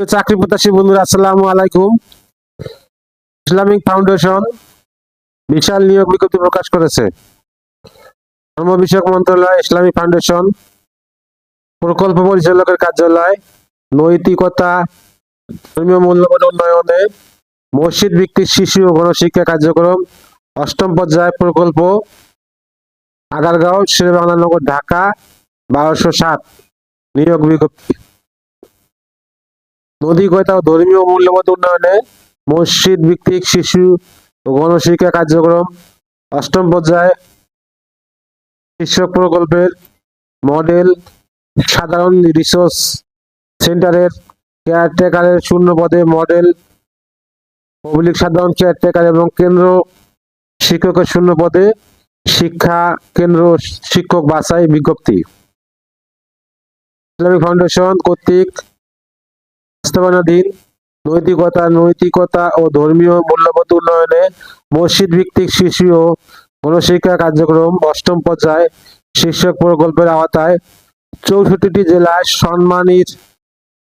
চাকরি প্রত্যাশী বন্ধুরা, আসসালামু আলাইকুম। ইসলামিক ফাউন্ডেশন বিশাল নিয়োগ বিজ্ঞপ্তি প্রকাশ করেছে। ধর্ম বিষয়ক মন্ত্রণালয়, ইসলামিক ফাউন্ডেশন, প্রকল্প পরিচালকের কার্যালয়, নৈতিকতা, ধর্মীয় মূল্যবোধ উন্নয়নে, মসজিদ ভিত্তিক শিশু ও গণশিক্ষা কার্যক্রম, অষ্টম পর্যায় প্রকল্প, আগারগাঁও, শেরেবাংলা, ঢাকা 1207। নিয়োগ বিজ্ঞপ্তি। নৈতিকতা ও ধর্মীয় মূল্যবোধ উন্নয়নে, মসজিদ ভিত্তিক শিশু ও গণশিক্ষা কার্যক্রম, অষ্টম পর্যায়ে শীর্ষক প্রকল্পের মডেল সাধারণ রিসোর্স সেন্টারের কেয়ারটেকারের শূন্য পদে মডেল পাবলিক সাধারণ কেয়ারটেকার এবং কেন্দ্র শিক্ষকের শূন্য পদে শিক্ষা কেন্দ্র শিক্ষক বাছাই বিজ্ঞপ্তি। ইসলামিক ফাউন্ডেশন কর্তৃক বাস্তবায়নাধীন নৈতিকতা ও ধর্মীয় মূল্যবোধ উন্নয়নে মসজিদ ভিত্তিক শিশু ও গণশিক্ষা কার্যক্রম অষ্টম পর্যায়ে শীর্ষক প্রকল্পের আওতায় 64টি জেলায় সম্মানীর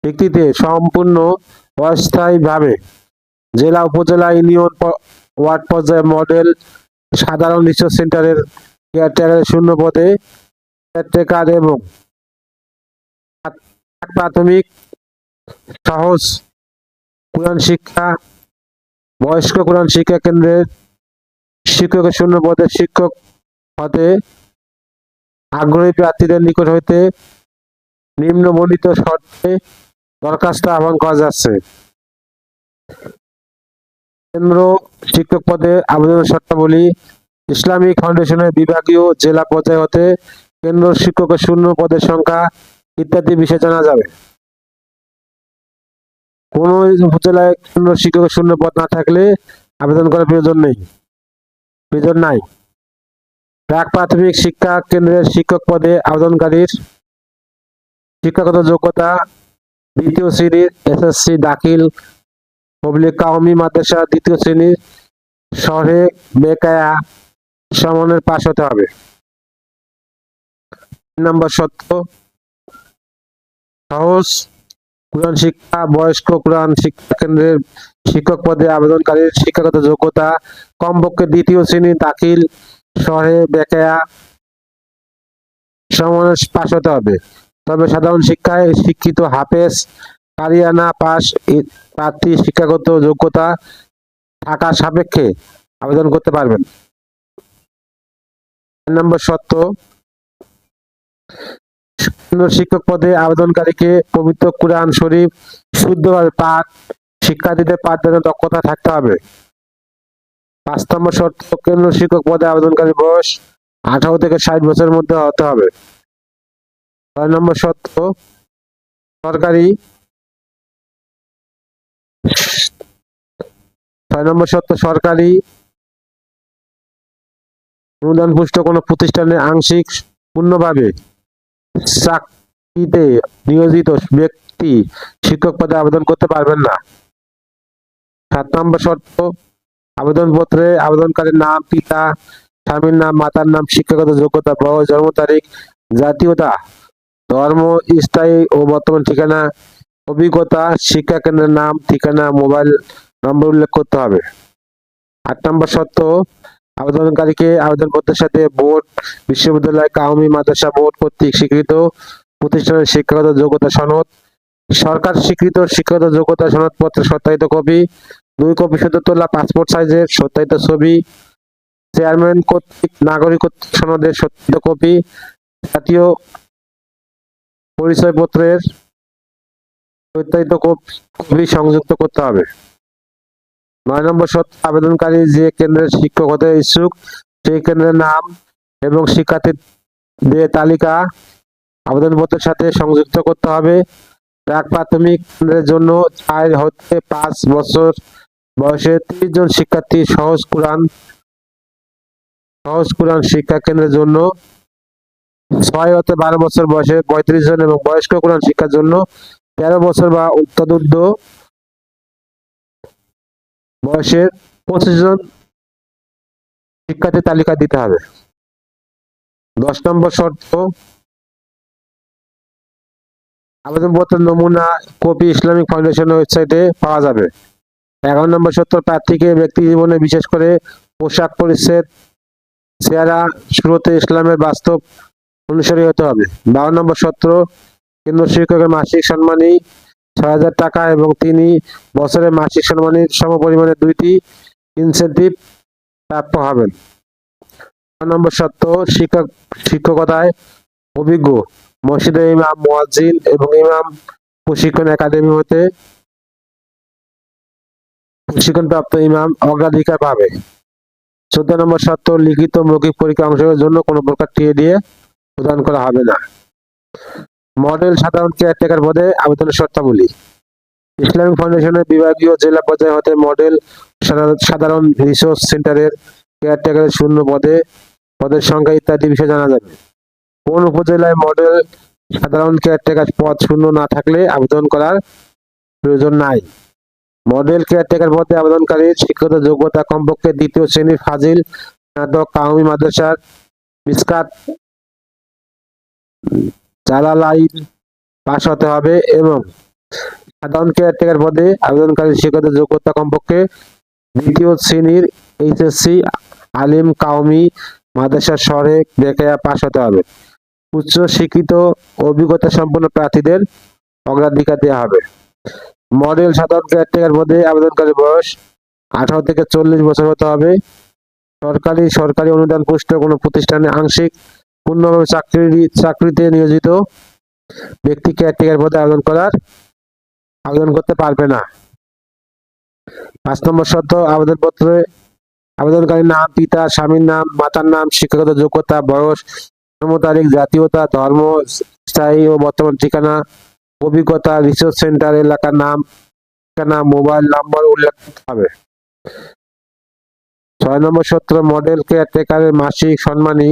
ভিত্তিতে সম্পূর্ণ অস্থায়ীভাবে জেলা, উপজেলা, ইউনিয়ন, ওয়ার্ড পর্যায়ে মডেল সাধারণ রিসোর্স সেন্টারের কেয়ারটেকারের শূন্য পদে কেয়ারটেকার এবং প্রাথমিক সহজ কোরআন শিক্ষা বয়স্ক কোরআন শিক্ষা কেন্দ্রের শিক্ষকের শূন্য পদে শিক্ষক হতে আগ্রহী প্রার্থীদের নিকট হইতে নিম্নবর্ণিত শর্তে দরখাস্ত আহ্বান করা যাচ্ছে। কেন্দ্র শিক্ষক পদে আবেদনের শর্তাবলী: ইসলামিক ফাউন্ডেশনের বিভাগীয় জেলা পর্যায় হতে কেন্দ্র শিক্ষকের শূন্য পদের সংখ্যা ইত্যাদি বিষয় জানা যাবে। কোন উপজেলায় কেন্দ্র শিক্ষকের শূন্য পদ না থাকলে আবেদন করার প্রয়োজন নাই। প্রাক প্রাথমিক শিক্ষা কেন্দ্রের শিক্ষক পদে আবেদনকারীর শিক্ষাগত যোগ্যতা দ্বিতীয় শ্রেণীর এসএসসি দাখিল পাবলিক কাওমি মাদ্রাসা দ্বিতীয় শ্রেণীর শহরে বেকায়া সমানের পাশ হতে হবে। নম্বর শর্ত: সহজ কোরআন শিক্ষা বয়স্ক কোরআন শিক্ষা কেন্দ্রের শিক্ষক পদে আবেদনকারীর শিক্ষাগত যোগ্যতা কমপক্ষে দ্বিতীয় শ্রেণীর দাখিল শহরে বেকায়া সমানের পাশ হতে হবে। তবে সাধারণ শিক্ষায় শিক্ষিত হাফেজ কারিয়ানা পাস প্রার্থী শিক্ষাগত যোগ্যতা থাকার সাপেক্ষে আবেদন করতে পারবেন। নম্বর শর্ত: কেন্দ্র শিক্ষক পদে আবেদনকারীকে পবিত্র কুরআন শরীফ শুদ্ধভাবে পাঠ, শিক্ষার্থীদের পাঠদানের দক্ষতা থাকতে হবে। 5 নম্বর শর্ত: কেন্দ্র শিক্ষক পদে আবেদনকারী বয়স 18 থেকে 60 বছরের মধ্যে হতে হবে। 6 নম্বর শর্ত: সরকারি অনুদানপুষ্ট কোনো প্রতিষ্ঠানে আংশিক পূর্ণভাবে চাকরিতে নিয়োজিত ব্যক্তি শিক্ষক পদে আবেদন করতে পারবেন না। 7 নম্বর শর্ত: আবেদনপত্রে আবেদনকারীর নাম, পিতা স্বামীর নাম, মাতার নাম, শিক্ষাগত যোগ্যতা, বয়স, জন্ম তারিখ, জাতীয়তা, ধর্ম, স্থায়ী ও বর্তমান ঠিকানা, অভিজ্ঞতা, শিক্ষা কেন্দ্রের নাম, ঠিকানা, মোবাইল নম্বর উল্লেখ করতে হবে। 8 নম্বর শর্ত: আবেদনকারীকে আবেদনপত্রের সাথে বোর্ড, বিশ্ববিদ্যালয়, কাওমি মাদ্রাসা বোর্ড কর্তৃক স্বীকৃত প্রতিষ্ঠানের শিক্ষাগত যোগ্যতা সনদ, সরকার স্বীকৃত শিক্ষাগত যোগ্যতা সনদপত্রের সত্যায়িত কপি, 2 কপি সদ্য তোলা পাসপোর্ট সাইজের সত্যায়িত ছবি, চেয়ারম্যান কর্তৃক নাগরিকত্ব সনদের সত্যায়িত কপি, জাতীয় পরিচয়পত্রের সত্যায়িত কপি সংযুক্ত করতে হবে। 9 নম্বর শর্ত: আবেদনকারী যে কেন্দ্রের শিক্ষক হতে ইচ্ছুক সেই কেন্দ্রের নাম এবং শিক্ষার্থীদের তালিকা আবেদনপত্রের সাথে সংযুক্ত করতে হবে। প্রাক প্রাথমিক কেন্দ্রের জন্য 4 হতে 5 বছর বয়সে 30 জন শিক্ষার্থী, সহজ কোরআন শিক্ষা কেন্দ্রের জন্য 6 হতে 12 বছর বয়সে 35 জন এবং বয়স্ক কোরআন শিক্ষার জন্য 13 বছর বা তদূর্ধ্ব বয়সের 25 জন শিক্ষার্থীর তালিকা দিতে হবে। 10 নম্বর শর্ত: আবেদনপত্রের নমুনা কপি ইসলামিক ফাউন্ডেশনের ওয়েবসাইটে পাওয়া যাবে। 11 নম্বর শর্ত, প্রার্থীকে ব্যক্তি জীবনে বিশেষ করে পোশাক পরিচ্ছদ চেহারা শুরুতে ইসলামের বাস্তব অনুসারী হতে হবে। 12 নম্বর শর্ত, কেন্দ্র শিক্ষকের মাসিক সম্মানী 6,000 টাকা এবং তিনি বছরে মাসিক সম্মানীর সমপরিমাণে 2টি ইনসেন্টিভ প্রাপ্য হবেন। 6 নম্বর শর্ত, শিক্ষকতায় অভিজ্ঞ মসজিদের ইমাম, মুয়াজ্জিন এবং ইমাম প্রশিক্ষণ একাডেমি হতে প্রশিক্ষণপ্রাপ্ত ইমাম অগ্রাধিকার পাবে। 14 নম্বর শর্ত, লিখিত মৌখিক পরীক্ষা অংশগ্রহণের জন্য কোনো প্রকার টিএডিএ প্রদান করা হবে না। মডেল সাধারণ কেয়ারটেকার পদে আবেদনের শর্তাবলী। ইসলামিক ফাউন্ডেশনের বিভাগীয় জেলা পর্যায় হতে মডেল সাধারণ রিসোর্স সেন্টারের কেয়ারটেকারের শূন্য পদের সংখ্যা ইত্যাদি বিষয়ে জানা যাবে। কোন উপজেলায় মডেল সাধারণ কেয়ারটেকার পদ শূন্য না থাকলে আবেদন করার প্রয়োজন নাই। মডেল কেয়ারটেকার পদে আবেদনকারীর শিক্ষাগত যোগ্যতা কমপক্ষে 2য় শ্রেণীর ফাজিল স্নাতক কাউমি মাদ্রাসার মিসকাত জালালাইন পাস হতে হবে এবং সাধারণ কেয়ারটেকার পদে আবেদনকারীর শিক্ষাগত যোগ্যতা কমপক্ষে 2য় শ্রেণীর এইচএসসি আলিম কাউমি মাদ্রাসার শহরে বেকায়া পাস হতে হবে। উচ্চ শিক্ষিত অভিজ্ঞতা সম্পন্ন প্রার্থীদের অগ্রাধিকার দেওয়া হবে। মডেল সাধারণ কেয়ারটেকার পদে আবেদনকারীর বয়স 18 থেকে 40 বছর হতে হবে। সরকারি অনুদান পুষ্ট কোনো প্রতিষ্ঠানে আংশিক পূর্ণভাবে চাকরিতে নিয়োজিত ব্যক্তি কেয়ারটেকার পদে আবেদন করতে পারবে না। 5 নম্বর শর্ত, আবেদনপত্রে আবেদনকারীর নাম, পিতা স্বামীর নাম, মাতার নাম, শিক্ষাগত যোগ্যতা, বয়স, জন্ম তারিখ, জাতীয়তা, ধর্ম, স্থায়ী ও বর্তমান ঠিকানা, অভিজ্ঞতা, রিসোর্স সেন্টার এলাকার নাম, ঠিকানা, মোবাইল নম্বর উল্লেখ করতে হবে। 6 নম্বর শর্ত, মডেল কেয়ারটেকারের মাসিক সম্মানী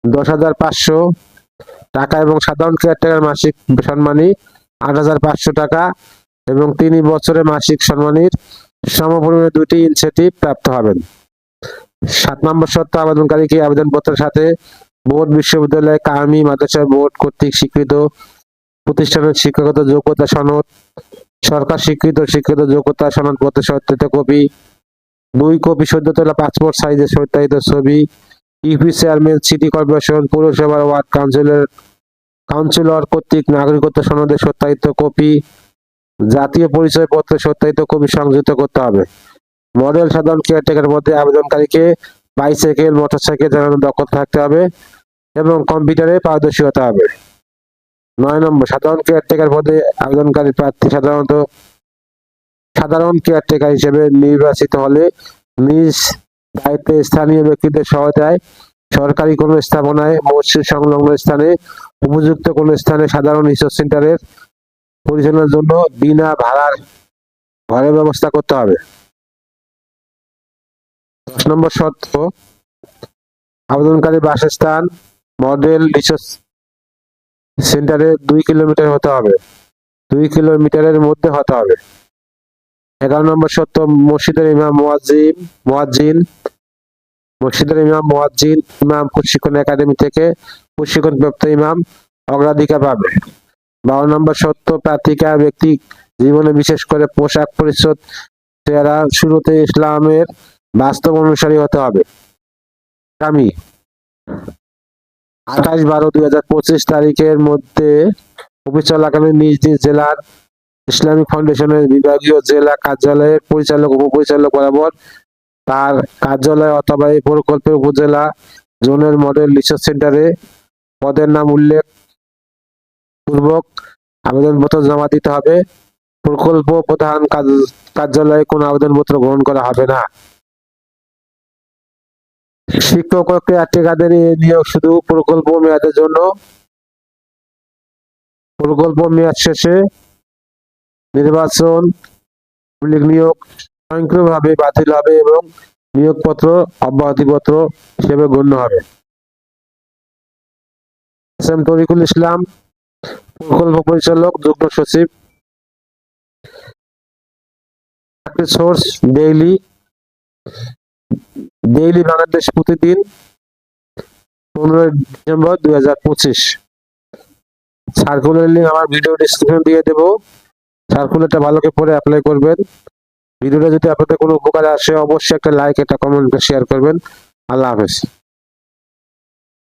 10,500 টাকা এবং সাধারণ কেয়ারটেকার মাসিক সম্মানী 8,500 টাকা এবং তিনি বছরে মাসিক সম্মানীর সমপরিমাণে 2টি ইনসেন্টিভ প্রাপ্ত হবেন। 7 নম্বর শর্ত, আবেদনকারীকে আবেদনপত্রের সাথে বোর্ড, বিশ্ববিদ্যালয়, কামি মাদ্রাসা বোর্ড কর্তৃক স্বীকৃত প্রতিষ্ঠানের শিক্ষাগত যোগ্যতা সনদ, সরকার স্বীকৃত শিক্ষাগত যোগ্যতা সনদপত্রের সত্যায়িত কপি, 2 কপি সদ্য তোলা পাসপোর্ট সাইজের সত্যায়িত ছবি, ইউপি চেয়ারম্যান, সিটি কর্পোরেশন, পৌরসভার ওয়ার্ড কাউন্সিলর কর্তৃক নাগরিকত্ব সনদের সত্যায়িত কপি, জাতীয় পরিচয়পত্রের সত্যায়িত কপি সংযুক্ত করতে হবে। মডেল সাধারণ কেয়ারটেকার পদে আবেদনকারীকে বাইসাইকেল, মোটরসাইকেল চালানোর দক্ষতা থাকতে হবে এবং কম্পিউটারে পারদর্শী হতে হবে। 9 নম্বর, সাধারণ কেয়ারটেকার পদে আবেদনকারী প্রার্থী সাধারণ কেয়ারটেকার হিসেবে নির্বাচিত হলে নিজ দায়িত্বে স্থানীয় ব্যক্তিদের সহায়তায় সরকারি কোনো স্থাপনায়, মসজিদ সংলগ্ন স্থানে, উপযুক্ত কোনো স্থানে সাধারণ রিসোর্স সেন্টারের পরিচালনার জন্য বিনা ভাড়ার ঘরের ব্যবস্থা করতে হবে। 10 নম্বর শর্ত, আবেদনকারী বাসস্থান মডেল রিসোর্স সেন্টারে 2 কিলোমিটার হতে হবে, 2 কিলোমিটারের মধ্যে হতে হবে। 11 নম্বর শর্ত, মসজিদের ইমাম মুয়াজ্জিন ইমাম প্রশিক্ষণ একাডেমি থেকে প্রশিক্ষণপ্রাপ্ত ইমাম অগ্রাধিকার পাবে। 12 নম্বর শর্ত, প্রার্থীকে ব্যক্তি জীবনে বিশেষ করে পোশাক পরিচ্ছদ চেহারা শুরুতে ইসলামের বাস্তব অনুসারী হতে হবে। আগামী 28/12/2025 তারিখের মধ্যে অফিস চলাকালীন নিজ নিজ জেলার ইসলামিক ফাউন্ডেশনের বিভাগীয় জেলা কার্যালয়ের পরিচালক, উপপরিচালক বরাবর তার কার্যালয় অথবা এই প্রকল্পের উপজেলা জোনের মডেল রিসোর্স সেন্টারে পদের নাম উল্লেখ পূর্বক আবেদনপত্র জমা দিতে হবে। প্রকল্প প্রধান কার্যালয়ে কোনো আবেদনপত্র গ্রহণ করা হবে না। শিক্ষক ও কেয়ারটেকারদের নিয়োগ শুধু প্রকল্প মেয়াদের জন্য। প্রকল্প মেয়াদ শেষে নির্বাচন নিয়োগ স্বয়ংক্রিয়ভাবে বাতিল হবে এবং নিয়োগপত্র অব্যাহতিপত্র হিসেবে গণ্য হবে। তরিকুল ইসলাম, প্রকল্প পরিচালক, যুগ্ম সচিব। সোর্স ডেইলি বাংলাদেশ প্রতিদিন 15 ডিসেম্বর 2025। সার্কুলার লিঙ্ক আমার ভিডিও ডেসক্রিপশন দিয়ে দেবো। সার্কুলারটা ভালো করে পড়ে অ্যাপ্লাই করবেন। ভিডিওটা যদি আপনাদের কোনো উপকারে আসে অবশ্যই একটা লাইক, একটা কমেন্ট, শেয়ার করবেন। আল্লাহ হাফেজ।